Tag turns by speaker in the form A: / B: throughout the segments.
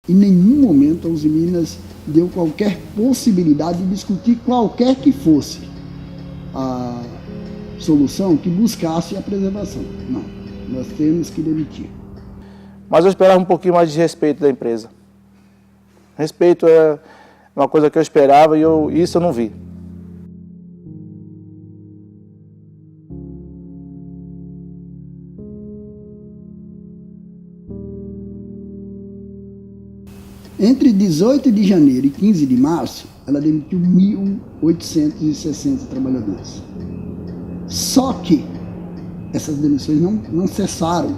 A: Em nenhum momento a Usiminas deu qualquer possibilidade de discutir qualquer que fosse a solução que buscasse a preservação. Não, nós temos que demitir.
B: Mas eu esperava um pouquinho mais de respeito da empresa. Respeito é uma coisa que eu esperava e isso eu não vi.
A: Entre 18 de janeiro e 15 de março, ela demitiu 1.860 trabalhadores. Só que essas demissões não cessaram.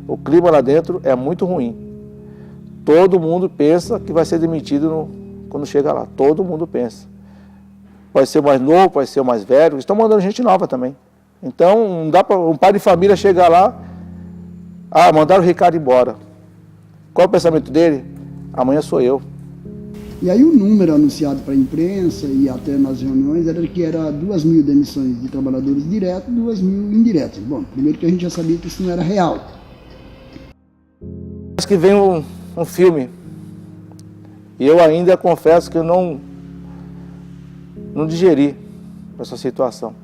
B: O clima lá dentro é muito ruim. Todo mundo pensa que vai ser demitido quando chega lá. Todo mundo pensa. Pode ser o mais novo, pode ser o mais velho. Estão mandando gente nova também. Então, não dá para um pai de família chegar lá, mandaram o Ricardo embora. Qual é o pensamento dele? Amanhã sou eu.
A: E aí o número anunciado para a imprensa e até nas reuniões era que era 2.000 demissões de trabalhadores diretos e 2.000 indiretos. Bom, primeiro que a gente já sabia que isso não era real.
B: Acho que vem um filme. E eu ainda confesso que eu não digeri essa situação.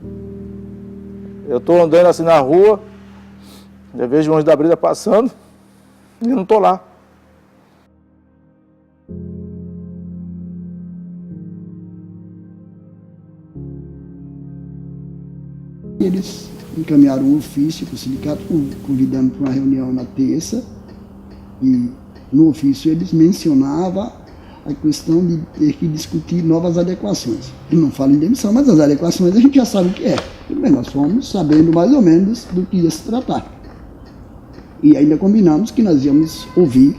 B: Eu estou andando assim na rua, eu vejo o Anjo da Brisa passando e eu não estou lá.
A: Eles encaminharam um ofício para o sindicato, convidando para uma reunião na terça, e no ofício eles mencionavam a questão de ter que discutir novas adequações. Ele não fala em demissão, mas as adequações a gente já sabe o que é. Tudo bem, nós fomos sabendo mais ou menos do que ia se tratar. E ainda combinamos que nós íamos ouvir,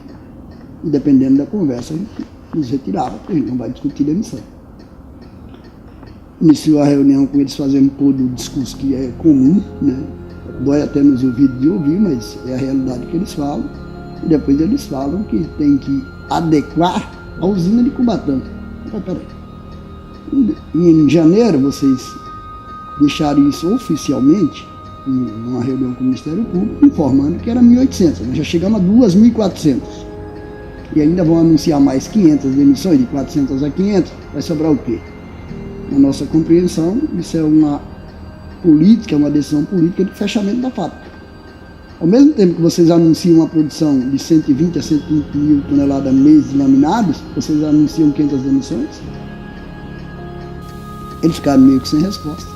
A: e dependendo da conversa, a gente nos retirava, porque a gente não vai discutir demissão. Iniciou a reunião com eles fazendo todo o discurso que é comum, né? Dói até nos ouvidos de ouvir, mas é a realidade que eles falam. E depois eles falam que tem que adequar a usina de Cubatão. Mas peraí, em janeiro vocês deixaram isso oficialmente, numa reunião com o Ministério Público, informando que era 1.800, nós já chegamos a 2.400. E ainda vão anunciar mais 500 demissões, de 400 a 500, vai sobrar o quê? Na nossa compreensão, isso é uma política, uma decisão política de fechamento da fábrica. Ao mesmo tempo que vocês anunciam uma produção de 120 a 120 mil toneladas mês de laminados, vocês anunciam 500 demissões? Eles ficaram meio que sem resposta.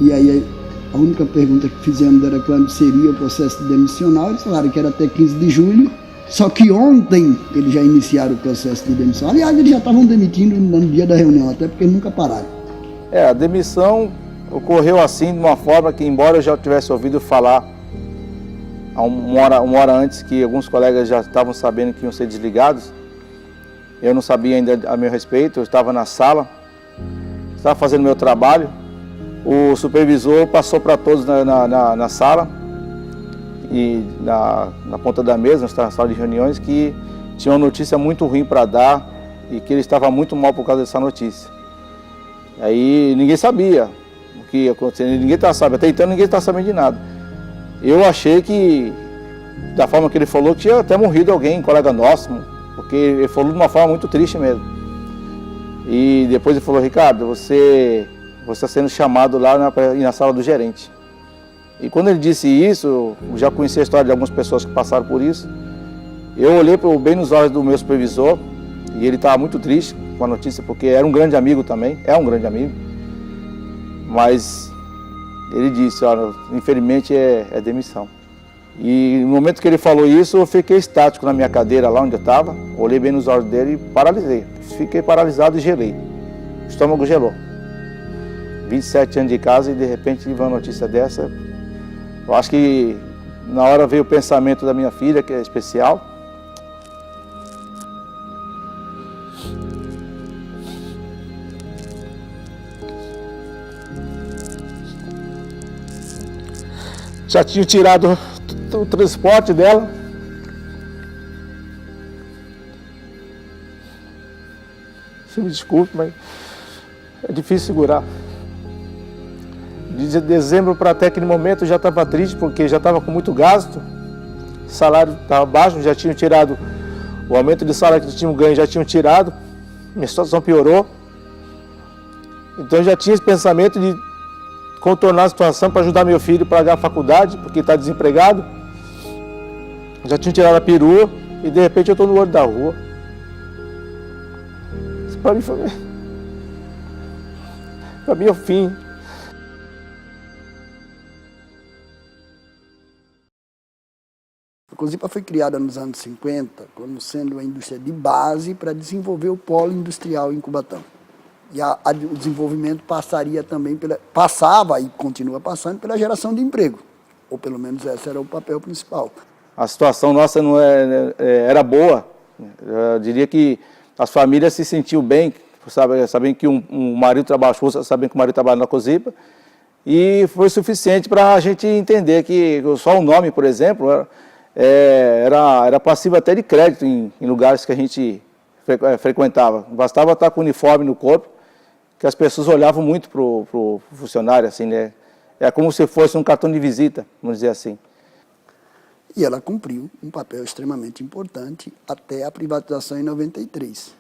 A: E aí a única pergunta que fizemos era quando seria o processo demissional. Eles falaram que era até 15 de julho, só que ontem eles já iniciaram o processo de demissão. Aliás, eles já estavam demitindo no dia da reunião, até porque nunca pararam.
B: A demissão ocorreu assim, de uma forma que, embora eu já tivesse ouvido falar uma hora antes, que alguns colegas já estavam sabendo que iam ser desligados, eu não sabia ainda a meu respeito. Eu estava na sala, estava fazendo meu trabalho, o supervisor passou para todos na sala, e na ponta da mesa, na sala de reuniões, que tinha uma notícia muito ruim para dar e que ele estava muito mal por causa dessa notícia. Aí ninguém sabia o que ia acontecer, ninguém estava sabendo, até então ninguém estava sabendo de nada. Eu achei que, da forma que ele falou, que tinha até morrido alguém, um colega nosso, porque ele falou de uma forma muito triste mesmo. E depois ele falou: Ricardo, você está sendo chamado lá na sala do gerente. E quando ele disse isso, eu já conheci a história de algumas pessoas que passaram por isso. Eu olhei bem nos olhos do meu supervisor e ele estava muito triste com a notícia, porque era um grande amigo também, é um grande amigo. Mas ele disse: olha, infelizmente é demissão. E no momento que ele falou isso, eu fiquei estático na minha cadeira lá onde eu estava, olhei bem nos olhos dele e paralisei. Fiquei paralisado e gelei. O estômago gelou. 27 anos de casa e de repente tive uma notícia dessa. Eu acho que na hora veio o pensamento da minha filha, que é especial. Já tinha tirado o transporte dela. Você me desculpe, mas é difícil segurar. De dezembro para até aquele momento eu já estava triste, porque já estava com muito gasto, o salário estava baixo, já tinham tirado O aumento de salário que tinham ganho já tinham tirado, minha situação piorou. Então eu já tinha esse pensamento de contornar a situação para ajudar meu filho a pagar a faculdade, porque está desempregado. Já tinham tirado a perua e de repente eu estou no olho da rua. Isso para mim foi... Para mim é o fim.
A: A Cozipa foi criada nos anos 50 como sendo uma indústria de base para desenvolver o polo industrial em Cubatão. E o desenvolvimento passaria também passava e continua passando pela geração de emprego, ou pelo menos esse era o papel principal.
B: A situação nossa não era boa. Eu diria que as famílias se sentiam bem, sabendo que um marido trabalha, sabendo que o marido trabalha na Cozipa, e foi suficiente para a gente entender que só o nome, por exemplo, era passivo até de crédito em lugares que a gente frequentava. Bastava estar com o uniforme no corpo, que as pessoas olhavam muito para o funcionário, assim, né? É como se fosse um cartão de visita, vamos dizer assim.
A: E ela cumpriu um papel extremamente importante até a privatização em 93.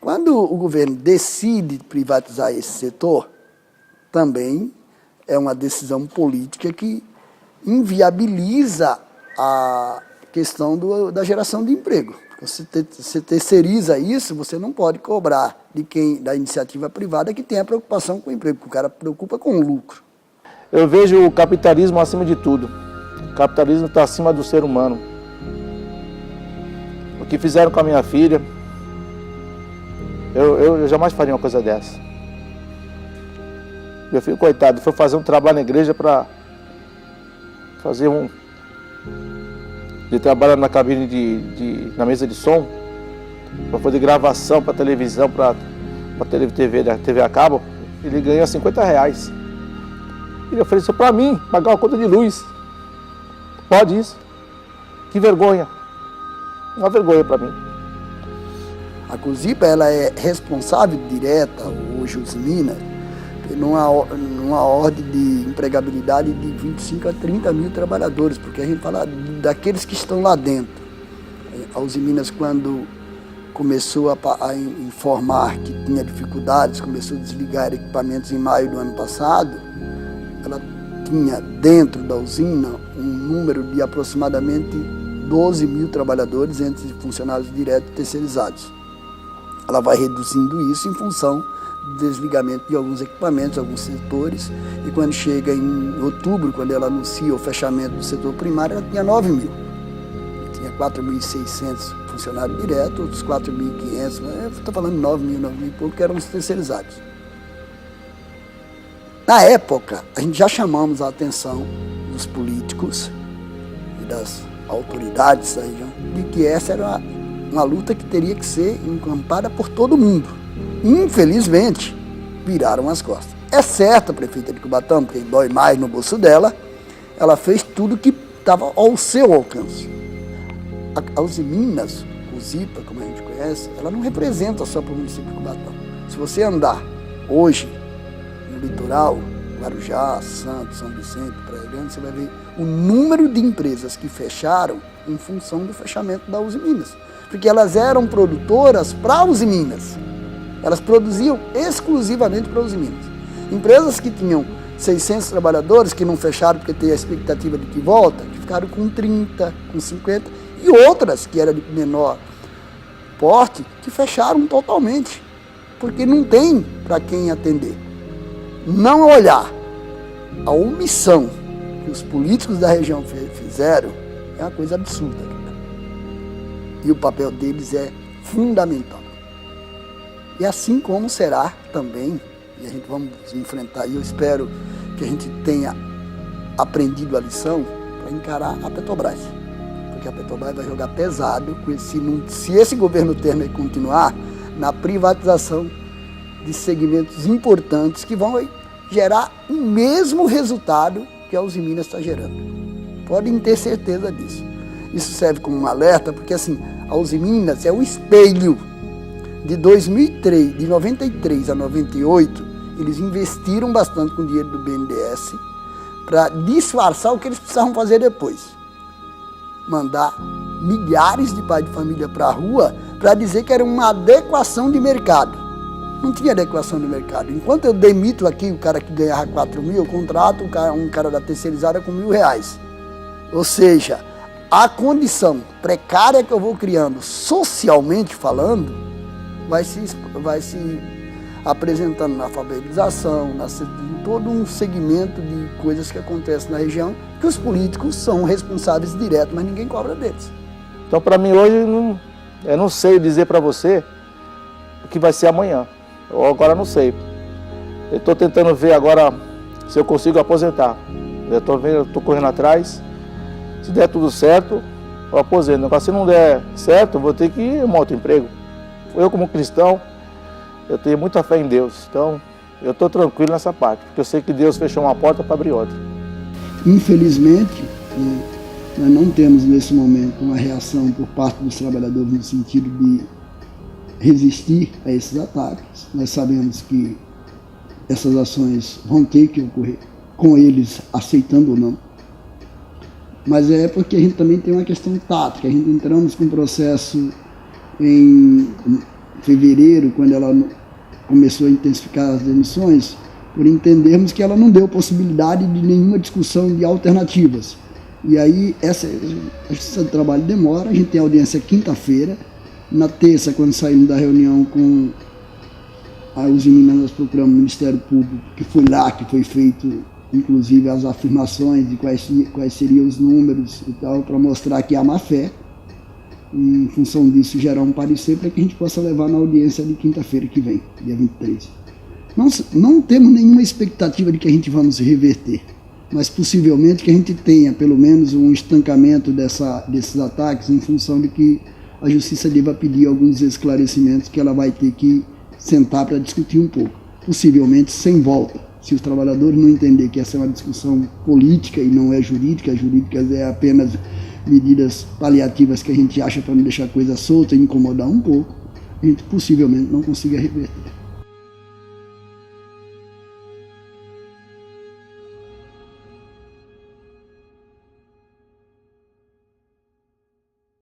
A: Quando o governo decide privatizar esse setor, também é uma decisão política que inviabiliza a questão da geração de emprego. Você terceiriza isso, você não pode cobrar da iniciativa privada que tem a preocupação com o emprego, porque o cara preocupa com o lucro.
B: Eu vejo o capitalismo acima de tudo. O capitalismo está acima do ser humano. O que fizeram com a minha filha, eu jamais faria uma coisa dessa. Meu filho, coitado, foi fazer um trabalho na igreja para fazer Ele trabalha na cabine na mesa de som, para fazer gravação para televisão, para TV a cabo. Ele ganha R$50. Ele ofereceu para mim pagar uma conta de luz. Pode isso? Que vergonha. Uma vergonha para mim.
A: A Cozipa ela é responsável direta, hoje os Minas, numa ordem de empregabilidade de 25 a 30 mil trabalhadores, porque a gente fala daqueles que estão lá dentro. A Uzi Minas, quando começou a informar que tinha dificuldades, começou a desligar equipamentos em maio do ano passado, ela tinha dentro da usina um número de aproximadamente 12 mil trabalhadores, entre funcionários diretos e terceirizados. Ela vai reduzindo isso em função do desligamento de alguns equipamentos, alguns setores, e quando chega em outubro, quando ela anuncia o fechamento do setor primário, ela tinha 9 mil. Tinha 4.600 funcionários diretos, outros 4.500, eu estou falando 9 mil e pouco, que eram os terceirizados. Na época, a gente já chamamos a atenção dos políticos e das autoridades da região de que essa era uma luta que teria que ser encampada por todo mundo. Infelizmente, viraram as costas. É certo, a prefeita de Cubatão, porque dói mais no bolso dela, ela fez tudo que estava ao seu alcance. A Uzi Minas, Cozipa, como a gente conhece, ela não representa só para o município de Cubatão. Se você andar hoje no litoral, Guarujá, Santos, São Vicente, Praia Grande, você vai ver o número de empresas que fecharam em função do fechamento da Uzi Minas. Porque elas eram produtoras para a Uzi Minas. Elas produziam exclusivamente para a Uzi Minas. Empresas que tinham 600 trabalhadores, que não fecharam porque tem a expectativa de que volta, que ficaram com 30, com 50, e outras que eram de menor porte, que fecharam totalmente, porque não tem para quem atender. Não olhar a omissão que os políticos da região fizeram é uma coisa absurda. E o papel deles é fundamental. E assim como será também, e a gente vamos enfrentar, e eu espero que a gente tenha aprendido a lição para encarar a Petrobras. Porque a Petrobras vai jogar pesado se esse governo Temer continuar na privatização de segmentos importantes que vão gerar o mesmo resultado que a Uzi Minas está gerando. Podem ter certeza disso. Isso serve como um alerta, porque assim, a Uzi Minas é o espelho. De 2003, de 93 a 98, eles investiram bastante com o dinheiro do BNDES para disfarçar o que eles precisavam fazer depois. Mandar milhares de pais de família para a rua para dizer que era uma adequação de mercado. Não tinha adequação de mercado. Enquanto eu demito aqui o cara que ganhava 4 mil, eu contrato um cara da terceirizada com R$1.000. Ou seja, a condição precária que eu vou criando, socialmente falando, vai se apresentando na alfabetização, em todo um segmento de coisas que acontecem na região, que os políticos são responsáveis diretos, mas ninguém cobra deles.
B: Então, para mim, hoje, eu não sei dizer para você o que vai ser amanhã. Eu agora não sei. Eu estou tentando ver agora se eu consigo aposentar. Eu estou correndo atrás. Se der tudo certo, eu aposento. Agora, se não der certo, eu vou ter que ir em um outro emprego. Eu, como cristão, eu tenho muita fé em Deus. Então, eu estou tranquilo nessa parte, porque eu sei que Deus fechou uma porta para abrir outra.
A: Infelizmente, nós não temos nesse momento uma reação por parte dos trabalhadores no sentido de resistir a esses ataques. Nós sabemos que essas ações vão ter que ocorrer, com eles aceitando ou não. Mas é porque a gente também tem uma questão tática. A gente entramos com um processo em fevereiro, quando ela começou a intensificar as demissões, por entendermos que ela não deu possibilidade de nenhuma discussão de alternativas. E aí, a Justiça do Trabalho demora, a gente tem audiência quinta-feira. Na terça, quando saímos da reunião com os meninos, nós procuramos o Ministério Público, que foi lá que foi feito, inclusive, as afirmações de quais seriam os números e tal, para mostrar que há má fé. E, em função disso, gerar um parecer para que a gente possa levar na audiência de quinta-feira que vem, dia 23. Não temos nenhuma expectativa de que a gente vamos reverter, mas possivelmente que a gente tenha, pelo menos, um estancamento desses ataques, em função de que a Justiça deva pedir alguns esclarecimentos que ela vai ter que sentar para discutir um pouco, possivelmente sem volta. Se os trabalhadores não entenderem que essa é uma discussão política e não é jurídica, jurídicas é apenas medidas paliativas que a gente acha para não deixar a coisa solta e incomodar um pouco, a gente possivelmente não consiga reverter.